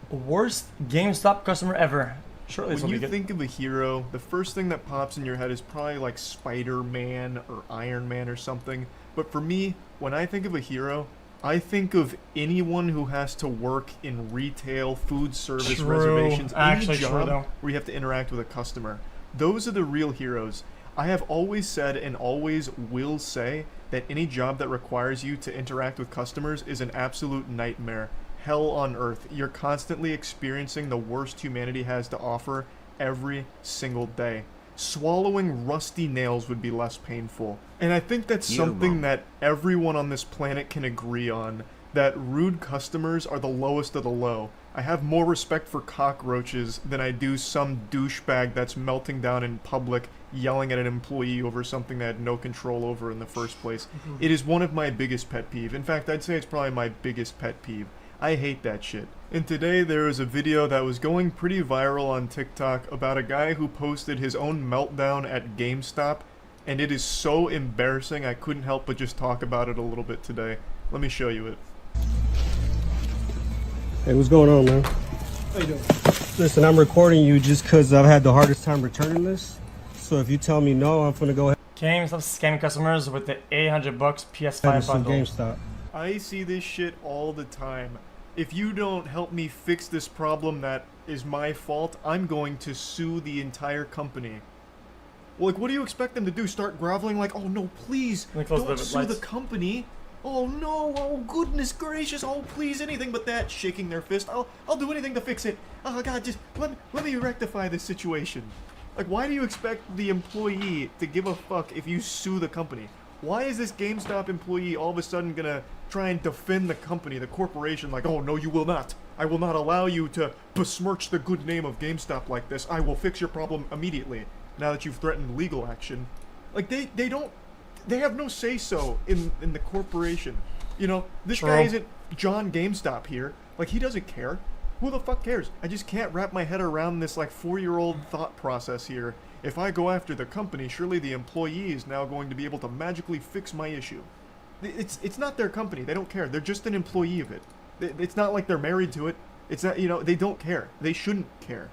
Worst GameStop customer ever. Surely this will When be you good. think of a hero, the first thing that pops in your head is probably like Spider-Man or Iron Man or something. But for me, when I think of a hero, I think of anyone who has to work in retail, food service, True. reservations, any Actually true, job though. where you have to interact with a customer. Those are the real heroes. I have always said and always will say that any job that requires you to interact with customers is an absolute nightmare. Hell on earth. You're constantly experiencing the worst humanity has to offer every single day. Swallowing rusty nails would be less painful. And I think that's something that everyone on this planet can agree on, that rude customers are the lowest of the low. I have more respect for cockroaches than I do some douchebag that's melting down in public, yelling at an employee over something they had no control over in the first place. It is one of my biggest pet peeve. In fact, I'd say it's probably my biggest pet peeve. I hate that shit. And today there was a video that was going pretty viral on TikTok about a guy who posted his own meltdown at GameStop, and it is so embarrassing I couldn't help but just talk about it a little bit today. Let me show you it. Hey, what's going on, man? How you doing? Listen, I'm recording you just because I've had the hardest time returning this. So if you tell me no, I'm gonna go ahead GameStop scamming customers with the $800 PS5 and sue bundle. GameStop. I see this shit all the time. If you don't help me fix this problem that is my fault, I'm going to sue the entire company. Well, like, what do you expect them to do? Start groveling like, oh no, please, Let me close don't the sue the lights. company. Oh no, oh goodness gracious, oh please, anything but that, shaking their fist. I'll do anything to fix it. Oh god, just let me rectify this situation. Like, why do you expect the employee to give a fuck if you sue the company? Why is this GameStop employee all of a sudden gonna try and defend the company, the corporation, like, oh no, you will not. I will not allow you to besmirch the good name of GameStop like this. I will fix your problem immediately, now that you've threatened legal action. Like, they have no say-so in the corporation. You know, this True. guy isn't John GameStop here. Like, he doesn't care. Who the fuck cares? I just can't wrap my head around this, like, 4-year-old thought process here. If I go after the company, surely the employee is now going to be able to magically fix my issue. It's not their company. They don't care. They're just an employee of it. It's not like they're married to it. It's not, you know, they don't care. They shouldn't care.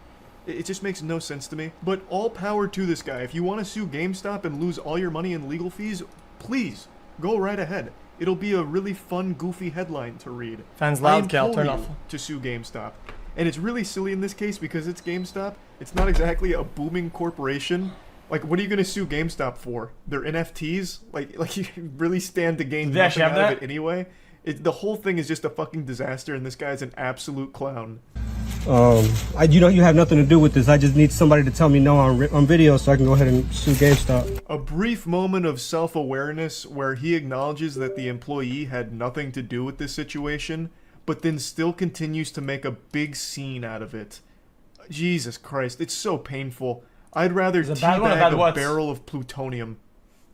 It just makes no sense to me. But all power to this guy. If you want to sue GameStop and lose all your money in legal fees, please, go right ahead. It'll be a really fun, goofy headline to read. Fans I loud, Cal, implore turn you off. to sue GameStop. And it's really silly in this case because it's GameStop. It's not exactly a booming corporation. Like, what are you going to sue GameStop for? Their NFTs? Like you really stand to gain Do they nothing actually have out of that? it anyway? The whole thing is just a fucking disaster, and this guy's an absolute clown. You know, you have nothing to do with this. I just need somebody to tell me no on video so I can go ahead and sue GameStop. A brief moment of self-awareness where he acknowledges that the employee had nothing to do with this situation, but then still continues to make a big scene out of it. Jesus Christ, it's so painful. I'd rather Is it bad one or teabag bad a what? barrel of plutonium.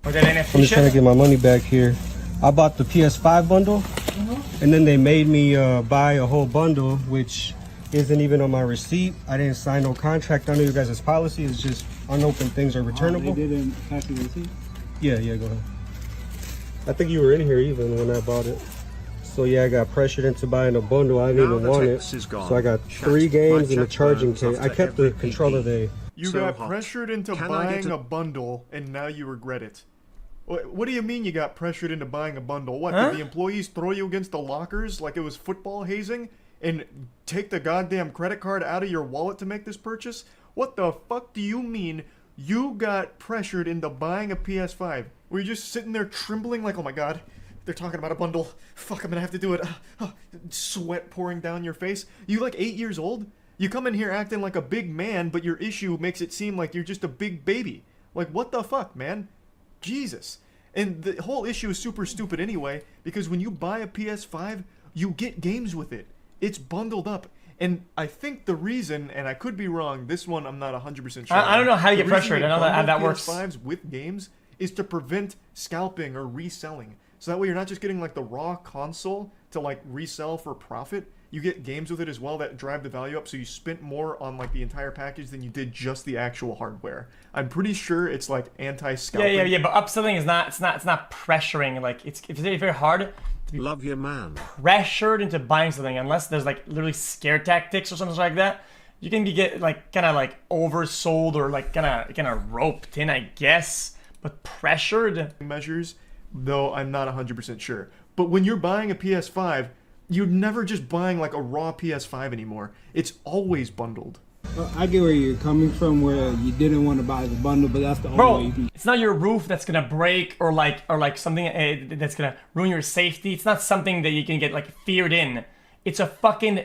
Or that I'm NFT just trying to shit? get my money back here. I bought the PS5 bundle, and then they made me buy a whole bundle, which isn't even on my receipt. I didn't sign no contract under you guys' policy. It's just unopened things are returnable. They didn't pass you the receipt? Yeah, go ahead. I think you were in here even when I bought it. So yeah, I got pressured into buying a bundle. I didn't Now even the want it. text is gone. So I got Chat. 3 games My and a chat charging burns case. I after kept the every controller PP. they. You So got hot. pressured into Can I buying get a bundle, and now you regret it. What do you mean you got pressured into buying a bundle? What, Huh? did the employees throw you against the lockers like it was football hazing? And take the goddamn credit card out of your wallet to make this purchase? What the fuck do you mean you got pressured into buying a PS5? Were you just sitting there trembling like, oh my god, they're talking about a bundle. Fuck, I'm gonna have to do it. Sweat pouring down your face. You like 8 years old? You come in here acting like a big man, but your issue makes it seem like you're just a big baby. Like, what the fuck, man? Jesus. And the whole issue is super stupid anyway, because when you buy a PS5, you get games with it. It's bundled up. And I think the reason, and I could be wrong, this one I'm not 100% sure. I don't know how you The get reason pressured. they I know that- how bundle that works. PS5s with games is to prevent scalping or reselling. So that way you're not just getting like the raw console to like resell for profit. You get games with it as well that drive the value up, so you spent more on like the entire package than you did just the actual hardware. I'm pretty sure it's like anti-scalping. Yeah, but upselling is not. It's not pressuring. Like it's very, very hard Love you, man. pressured into buying something unless there's like literally scare tactics or something like that. You can get like kind of like oversold or like kind of roped in, I guess. But pressured measures, though I'm not 100% sure. But when you're buying a PS5, you're never just buying like a raw PS5 anymore. It's always bundled. I get where you're coming from, where you didn't want to buy the bundle, but that's the only way Bro, you can. it's not your roof that's gonna break or like something that's gonna ruin your safety. It's not something that you can get like feared in. It's a fucking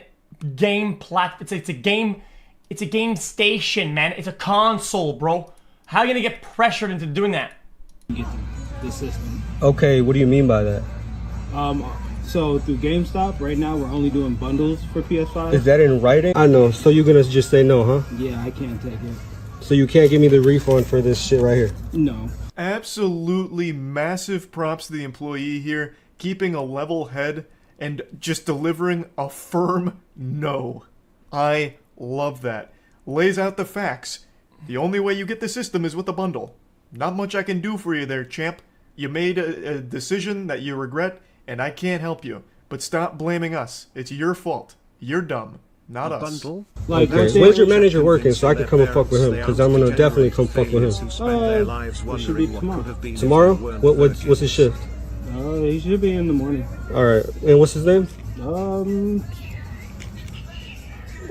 game it's a game. It's a game station, man. It's a console, bro. How are you gonna get pressured into doing that? Get the system. Okay, what do you mean by that? So through GameStop, right now we're only doing bundles for PS5. Is that in writing? I know. So you're gonna just say no, huh? Yeah, I can't take it. So you can't give me the refund for this shit right here? No. Absolutely massive props to the employee here, keeping a level head and just delivering a firm no. I love that. Lays out the facts. The only way you get the system is with a bundle. Not much I can do for you there, champ. You made a decision that you regret, and I can't help you. But stop blaming us. It's your fault. You're dumb, not us. Bundle? Like, Okay. Where's your manager working so I can come and fuck with him? Because I'm gonna definitely come fuck with him. It should be tomorrow. Tomorrow? What's his shift? He should be in the morning. All right. And what's his name?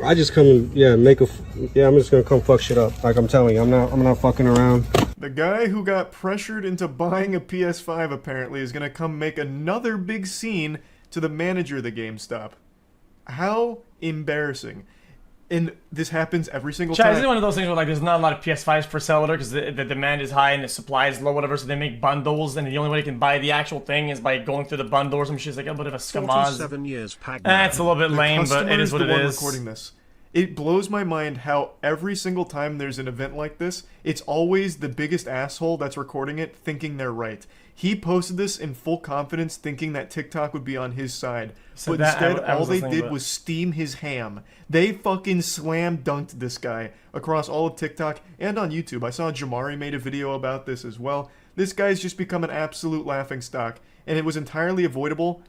I just come and I'm just gonna come fuck shit up. Like I'm telling you, I'm not fucking around. The guy who got pressured into buying a PS5 apparently is gonna come make another big scene to the manager of the GameStop. How embarrassing. And this happens every single Chad, time. this is one of those things where like there's not a lot of PS5s for sale because the demand is high and the supply is low, whatever. So they make bundles, and the only way you can buy the actual thing is by going through the bundle or some shit. It's like a bit of a scamaz. 47 years Pac-Man. That's a little bit lame, but it is what it the one is. recording this. It blows my mind how every single time there's an event like this, it's always the biggest asshole that's recording it thinking they're right. He posted this in full confidence thinking that TikTok would be on his side. But instead, all they did was steam his ham. They fucking slam dunked this guy across all of TikTok and on YouTube. I saw Jamari made a video about this as well. This guy's just become an absolute laughingstock. And it was entirely avoidable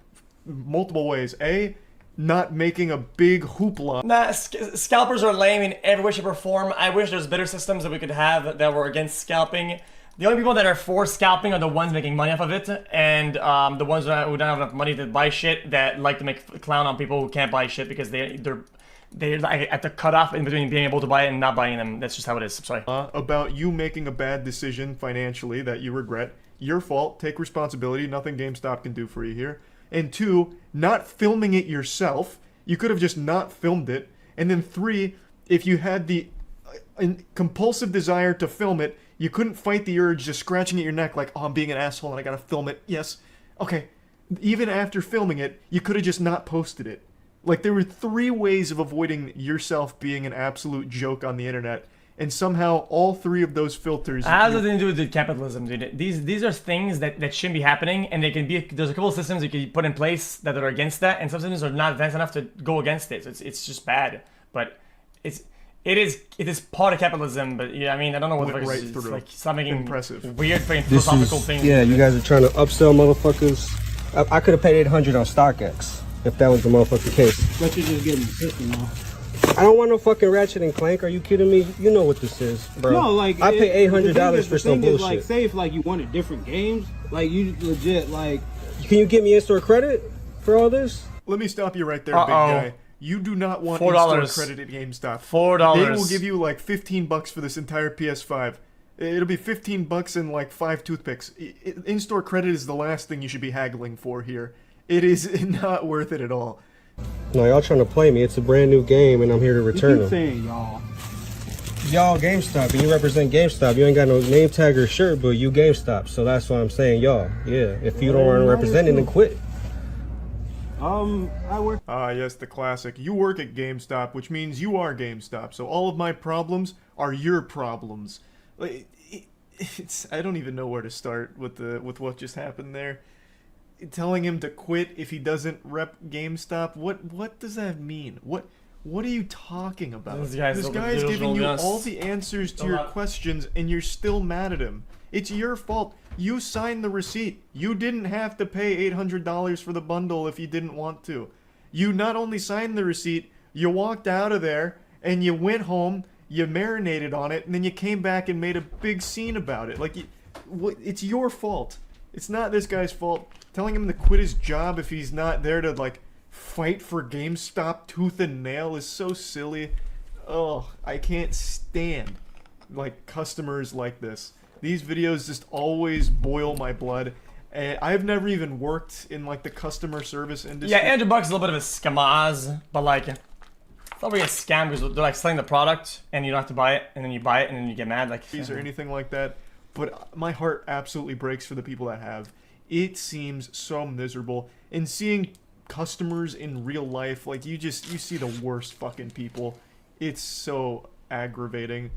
multiple ways. A, not making a big hoopla. Nah, scalpers are lame in every way, shape, or form. I wish there's better systems that we could have that were against scalping. The only people that are for scalping are the ones making money off of it, and the ones who don't have enough money to buy shit that like to make a clown on people who can't buy shit because they're at the cutoff in between being able to buy it and not buying them. That's just how it is. I'm sorry. About you making a bad decision financially that you regret. Your fault. Take responsibility. Nothing GameStop can do for you here. And 2, not filming it yourself. You could have just not filmed it. And then 3, if you had the compulsive desire to film it, you couldn't fight the urge just scratching at your neck like, oh, I'm being an asshole and I gotta film it. Yes. Okay. Even after filming it, you could have just not posted it. Like, there were 3 ways of avoiding yourself being an absolute joke on the internet. And somehow, all 3 of those filters... How does it to do with capitalism, dude? These are things that shouldn't be happening, and they can be... There's a couple of systems you can put in place that are against that, and some systems are not advanced enough to go against it. It's just bad. But it is part of capitalism, but yeah, I mean, I don't know what the fuck is like, stop making impressive weird fucking philosophical things. Yeah, you guys are trying to upsell motherfuckers. I could have paid 800 on StockX if that was the motherfucking case. But you're just getting the system off. I don't want no fucking Ratchet and Clank. Are you kidding me? You know what this is, bro. No, like I pay $800 for some bullshit. Like, say if like you wanted different games, like you legit like. Can you give me in-store credit for all this? Let me stop you right there, big guy. You do not want in-store credit at GameStop. $4. They will give you like $15 for this entire PS5. It'll be $15 and like 5 toothpicks. In-store credit is the last thing you should be haggling for here. It is not worth it at all. No, y'all trying to play me. It's a brand new game, and I'm here to return them. Saying y'all. Y'all GameStop, and you represent GameStop. You ain't got no name tag or shirt, but you GameStop. So that's why I'm saying y'all. Yeah, if you don't want to represent it, then quit. I work. Ah, yes, the classic. You work at GameStop, which means you are GameStop. So all of my problems are your problems. I don't even know where to start with what just happened there. Telling him to quit if he doesn't rep GameStop. What does that mean? What are you talking about? This guy's giving you all the answers to your questions, and you're still mad at him. It's your fault. You signed the receipt. You didn't have to pay $800 for the bundle if you didn't want to. You not only signed the receipt, you walked out of there and you went home, you marinated on it, and then you came back and made a big scene about it. Like, it's your fault. It's not this guy's fault. Telling him to quit his job if he's not there to, like, fight for GameStop tooth and nail is so silly. Oh, I can't stand, like, customers like this. These videos just always boil my blood. And I've never even worked in, like, the customer service industry. Yeah, $800 is a little bit of a scamaz, but like, it's not really a scam because they're like selling the product and you don't have to buy it, and then you buy it and then you get mad, like. Or anything like that. But my heart absolutely breaks for the people that have. It seems so miserable. And seeing customers in real life, like, you see the worst fucking people. It's so aggravating.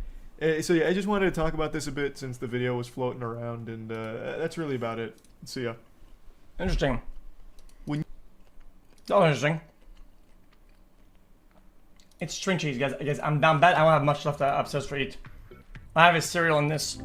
So yeah, I just wanted to talk about this a bit since the video was floating around, and that's really about it. See ya. Interesting. When Oh, interesting. It's string cheese, guys. I'm down bad. I don't have much left upstairs for eat. I have a cereal in this.